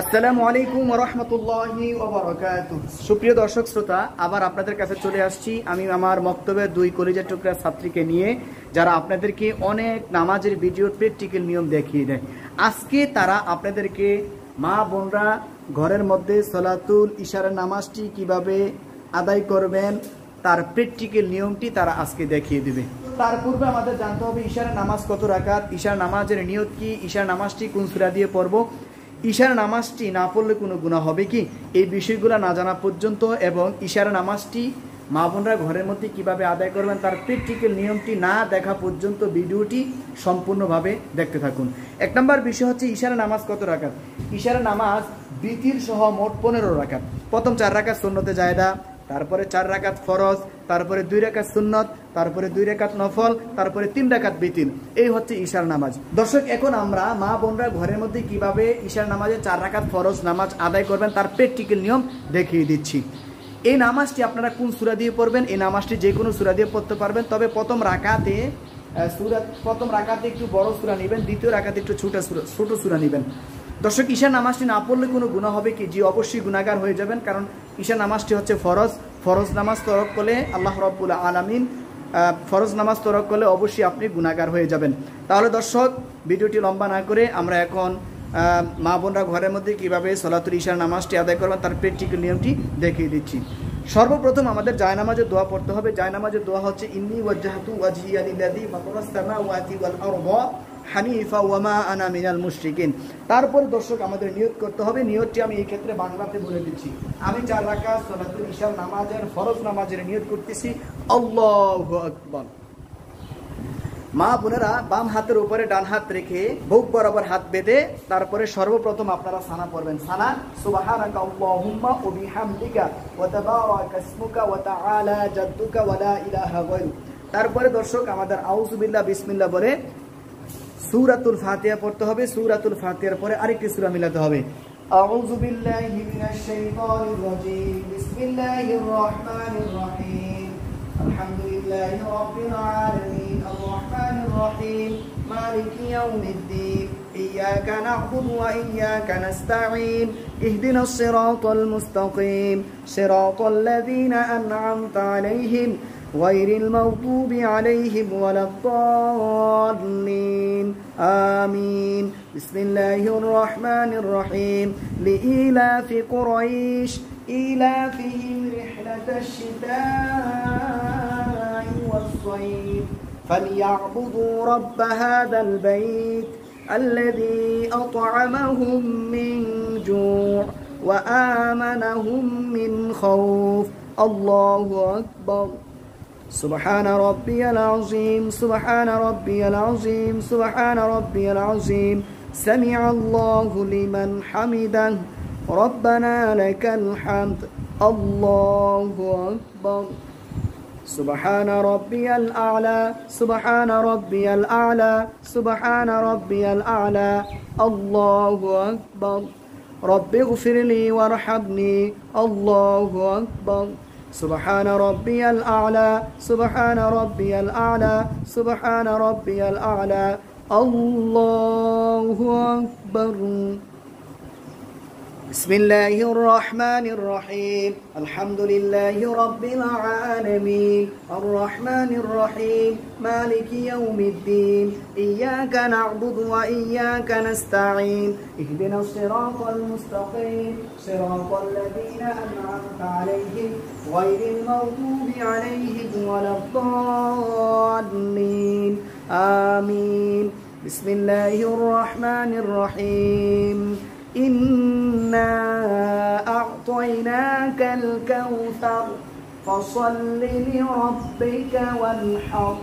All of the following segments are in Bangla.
আসসালামু আলাইকুম ওয়া রাহমাতুল্লাহি ওয়া বারাকাতুহু। সুপ্রিয় দর্শক শ্রোতা, আবার আপনাদের কাছে চলে আসছি আমি আমার মক্তবের দুই কলিজার টুকরা ছাত্রীকে নিয়ে, যারা আপনাদেরকে অনেক নামাজের ভিডিও প্র্যাকটিক্যাল নিয়ম দেখিয়ে দেয়। আজকে তারা আপনাদেরকে মা বোনরা ঘরের মধ্যে সলাতুল ইশারের নামাজটি কিভাবে আদায় করবেন তার প্র্যাকটিক্যাল নিয়মটি তারা আজকে দেখিয়ে দেবে। তার পূর্বে আমাদের জানতে হবে ইশারের নামাজ কত রাকাত, ইশার নামাজের নিয়ত কি, ইশার নামাজটি কোন সূরা দিয়ে পড়ব, ইশার নামাজটি না পড়লে কোনো গুনাহ হবে কি, এই বিষয়গুলো না জানা পর্যন্ত এবং ইশার নামাজটি মা বোনরা ঘরের মধ্যে কিভাবে আদায় করবেন তার প্র্যাকটিক্যাল নিয়মটি না দেখা পর্যন্ত ভিডিওটি সম্পূর্ণভাবে দেখতে থাকুন। এক নম্বর বিষয় হচ্ছে ইশার নামাজ কত রাকাত। ইশার নামাজ বিতির সহ মোট 15 রাকাত। প্রথম 4 রাকাত সুন্নতে জায়েদা, তারপরে 4 রাকাত ফরজ, তারপরে 2 রাকাত সুন্নত, তারপরে 2 রাকাত নফল, তারপরে 3 রাকাত বিতির। এই হচ্ছে ইশার নামাজ। দর্শক, এখন আমরা মা বোনরা ঘরের মধ্যে কিভাবে ইশার নামাজে 4 রাকাত ফরজ নামাজ আদায় করবেন তার প্র্যাকটিক্যাল নিয়ম দেখিয়ে দিচ্ছি। এই নামাজটি আপনারা কোন সূরা দিয়ে পড়বেন? এই নামাজটি যে কোনো সূরা দিয়ে পড়তে পারবেন, তবে প্রথম রাকাতে একটু বড় সূরা নেবেন, দ্বিতীয় রাকাতে একটু ছোট সূরা নেবেন। দর্শক, ঈশার নামাজটি না পড়লে কোনো গুনাহ হবে কি? জি, অবশ্যই গুনাহগার হয়ে যাবেন, কারণ ঈশার নামাজটি হচ্ছে ফরজ নামাজ তরক করলে আল্লাহ রাব্বুল আলামিন ফরজ নামাজ তরক করলে অবশ্যই আপনি গুনাহগার হয়ে যাবেন। তাহলে দর্শক, ভিডিওটি লম্বা না করে আমরা এখন মা বোনরা ঘরের মধ্যে কীভাবে সলাতুল ঈশার নামাজটি আদায় করবেন তার প্র্যাকটিক্যাল নিয়মটি দেখিয়ে দিচ্ছি। সর্বপ্রথম আমাদের জায়নামাজের দোয়া পড়তে হবে। জায়নামাজের দোয়া হচ্ছে ইন্নী ওয়াজ্জাহতু ওয়াজহিয়া লিল্লাযী ফাতারাস সামাওয়াতি ওয়াল আরদা হানিফা ওয়া মা আনা মিনাল মুশরিকিন। তারপরে দর্শক আমাদের নিয়ত করতে হবে। নিয়তটি আমি এই ক্ষেত্রে বাংলাতে বলে দিচ্ছি। আমি 4 রাকাত সলাতুল ঈশার নামাজের ফরজ নামাজের নিয়ত করতেছি, আল্লাহু আকবার। মা বোনেরা বাম হাতের উপরে ডান হাত রেখে বুক বরাবর হাত বেঁধে তারপরে সর্বপ্রথম আপনারা সানা পড়বেন। সানা সুবহানাকা আল্লাহুম্মা ওয়া বিহামদিকা ওয়া তাবারাকা ইসমুকা ওয়া তাআলা জাদ্দুকা ওয়া লা ইলাহা গায়রুক। তারপরে দর্শক আমাদের আউযু বিল্লাহ বিসমিল্লাহ বলে সূরাতুল ফাতিহা পড়তে হবে। সূরাতুল ফাতিহার পরে আরেকটি সূরা মিলাতে হবে। আউযু বিল্লাহি মিনাশ শাইতানির রাজীম, বিসমিল্লাহির রাহমানির রাহিম, আলহামদুলিল্লাহি রাব্বিল আলামিন, আর রাহমানির রহিম, মালিকি ইয়াউমিদ্দিন, ইয়্যাকা না'বুদু ওয়া ইয়্যাকা নাস্তাঈন, ইহদিনাস সিরাতাল মুস্তাকিম, সিরাতাল লাযীনা আন'আমতা আলাইহিম গায়রিল মাগদুবি আলাইহিম ওয়ালাদ-দাল্লিন, আমিন। বিসমিল্লাহির রাহমানির রহিম, লিইলাফি কুরাইশ ইলাফিহিম রিহলাতাশ শিতা'i ওয়াস-সাইফ فليعبدوا رب هذا البيت الذي أطعمهم من جوع وآمنهم من خوف الله أكبر سبحان ربي العظيم سبحان ربي العظيم سبحان ربي العظيم سمع الله لمن حمده ربنا لك الحمد الله أكبر سبحان ربي الأعلى سبحان ربي الأعلى سبحان ربي الأعلى الله أكبر رب اغفر لي وارحمني الله أكبر سبحان ربي الأعلى سبحان ربي الأعلى سبحان ربي الأعلى الله أكبر بسم الله الرحمن الرحيم الحمد لله رب العالمين الرحمن الرحيم مالك يوم الدين إياك نعبد وإياك نستعين اهدنا الصراط المستقيم صراط الذين أنعمت عليهم غير المغضوب عليهم ولا الضالين آمين بسم الله الرحمن الرحيم إنا أعطيناك الكوثر فصل لربك وانحر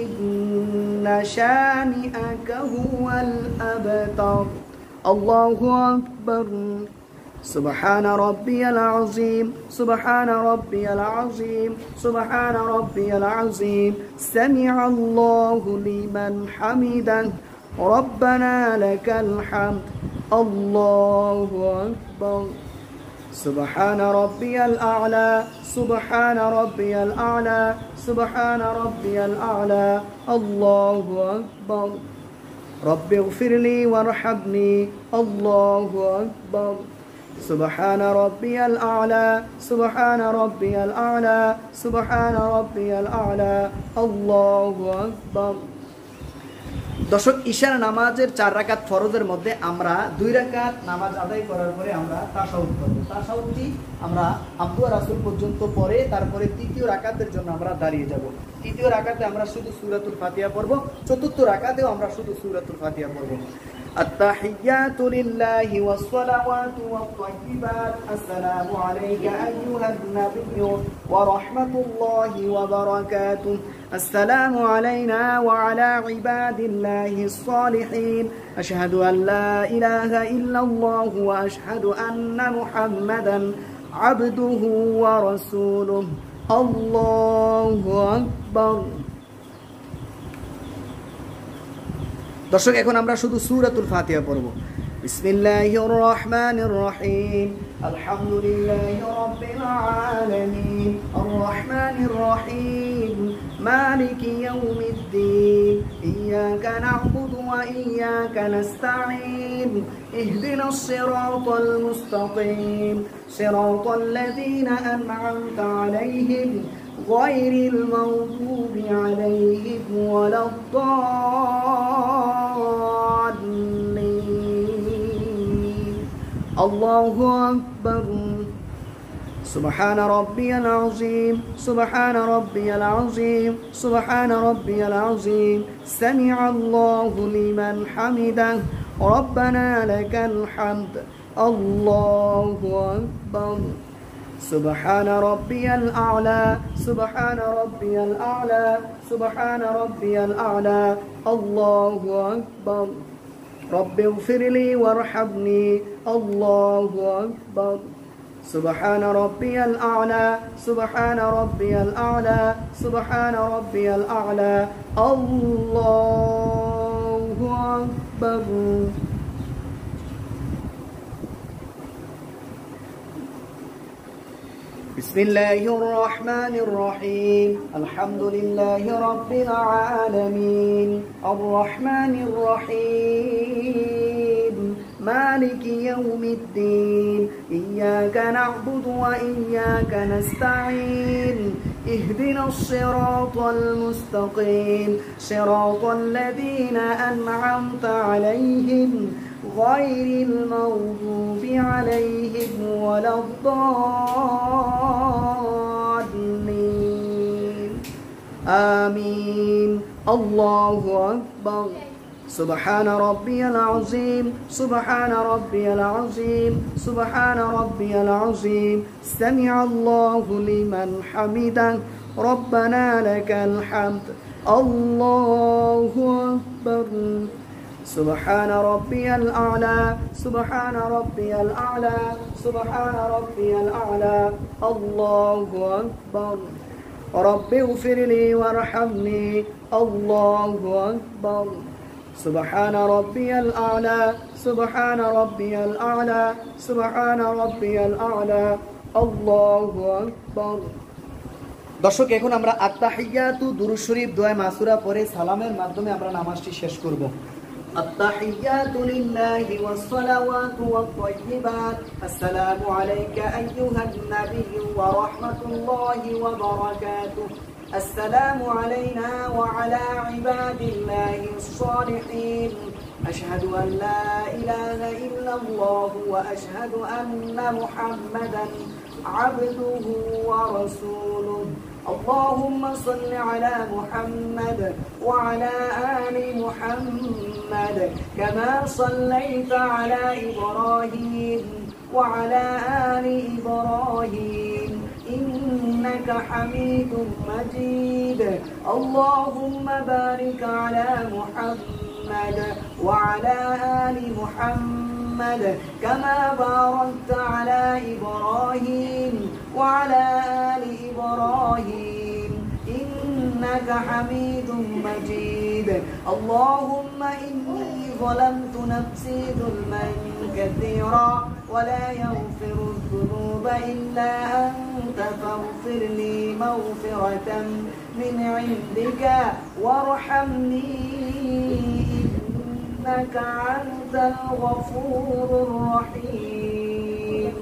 إن شانئك هو الأبتر الله أكبر سبحان ربي العظيم سبحان ربي العظيم سبحان ربي العظيم سمع الله لمن حمده ربنا لك الحمد الله أكبر سبحان ربي الأعلى سبحان ربي الأعلى سبحان ربي الأعلى الله أكبر رب اغفر لي وارحمني الله أكبر سبحان ربي الأعلى سبحان ربي الأعلى سبحان ربي الأعلى الله أكبر দর্শক ঈশার নামাজের 4 রাকাত ফরজের মধ্যে আমরা 2 রাকাত নামাজ আদায় করার পরে আমরা তাশাহুদ পড়ব। তাশাহুদটি আমরা আব্দু রাসূল পর্যন্ত পড়ে তারপরে তৃতীয় রাকাতের জন্য আমরা দাঁড়িয়ে যাব। তৃতীয় রাকাতে আমরা শুধু সূরাতুল ফাতিহা পড়ব, চতুর্থ রাকাতেও আমরা শুধু সূরাতুল ফাতিহা পড়ব। التحيات لله والصلوات والطيبات السلام عليك أيها النبي ورحمة الله وبركاته السلام علينا وعلى عباد الله الصالحين أشهد أن لا إله إلا الله وأشهد أن محمدا عبده ورسوله الله أكبر দর্শক এখন আমরা শুধু সূরাতুল ফাতিহা পড়ব। বিসমিল্লাহির রহমানির রহিম আলহামদুলিল্লাহি রাব্বিল আলামিন আর রহমানির রহিম মালিকি ইয়াউমিদ্দিন ইয়াকা না'বুদু ওয়া ইয়াকা নাস্তাঈন ইহদিনাস সিরাতাল মুস্তাকিম সিরাতাল লাযীনা আন'আমতা আলাইহিম غير المغضوب عليهم ولا الضالين الله أكبر سبحان ربي العظيم سبحان ربي العظيم سبحان ربي العظيم سمع الله لمن حمده ربنا لك الحمد الله أكبر سبحان ربي الأعلى سبحان ربي الأعلى سبحان ربي الأعلى الله أكبر رب اغفر لي وارحمني الله أكبر سبحان ربي الأعلى سبحان ربي الأعلى سبحان ربي الأعلى الله أكبر بسم الله الرحمن الرحيم الحمد لله رب العالمين الرحمن الرحيم مالك يوم الدين إياك نعبد وإياك نستعين اهدنا الصراط المستقيم صراط الذين أنعمت عليهم غير المغضوب عليهم ولا الضالين آمين الله أكبر سبحان ربي العظيم سبحان ربي العظيم سبحان ربي العظيم سمع الله لمن حمده ربنا لك الحمد الله أكبر سبحان ربي الأعلى سبحان ربي الأعلى سبحان ربي الأعلى الله أكبر رب اغفر لي وارحمني الله أكبر سبحان ربي الأعلى سبحان ربي الأعلى سبحان ربي الأعلى الله أكبر দর্শক এখন আমরা আত্তাহিয়াতু দুরূদ শরীফ দোয়া মাসুরা পড়ে সালামের মাধ্যমে আমরা নামাজটি শেষ করব। التحيات لله والصلوات والطيبات السلام عليك أيها النبي ورحمة الله وبركاته السلام علينا وعلى عباد الله الصالحين أشهد أن لا إله إلا الله وأشهد أن محمدا عبده ورسوله اللهم صل على محمد وعلى آل محمد كما صليت على إبراهيم وعلى آل إبراهيم إنك حميد مجيد اللهم بارك على محمد وعلى آل محمد كما باركت على إبراهيم وعلى آل إبراهيم إنك حميد مجيد اللهم إني ظلمت نفسي ظلما كثيرا ولا يغفر الذنوب إلا أنت فاغفر لي مغفرة من عندك وارحمني إنك أنت الغفور الرحيم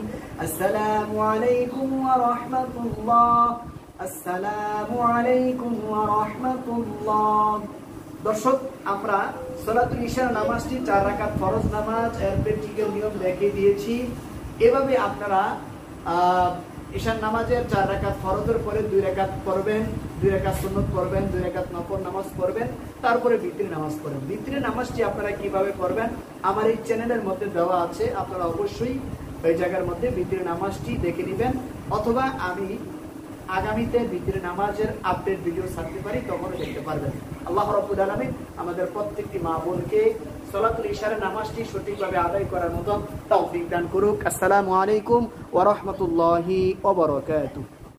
السلام عليكم ورحمة الله السلام عليكم ورحمة الله দর্শক আমরা সালাতুল ইশার নামাজটি 4 রাকাত ফরজ নামাজ এর প্র্যাকটিক্যাল নিয়ম দেখিয়ে দিয়েছি এভাবে আপনারা ইশার নামাজের 4 রাকাত ফরজের পরে 2 রাকাত পড়বেন 2 রাকাত সুন্নাত পড়বেন 2 রাকাত নফল নামাজ পড়বেন তারপরে বিতরি নামাজ পড়বেন বিতরি নামাজটি আপনারা কিভাবে পড়বেন আমার এই চ্যানেলের মধ্যে দেওয়া আছে আপনারা অবশ্যই ওই জায়গার মধ্যে বিতরি নামাজটি দেখে নেবেন অথবা আমি আগামীতে বিতরি নামাজের আপডেট ভিডিও ছাড়তে পারি তখনও দেখতে পারবেন আল্লাহ রাব্বুল আলামিন আমাদের প্রত্যেকটি মা বোনকে সালাতুল ইশার নামাজটি সঠিকভাবে আদায় করার মতো তৌফিক দান করুক আসসালামু আলাইকুম ওয়া রাহমাতুল্লাহি ওয়া বারাকাতুহু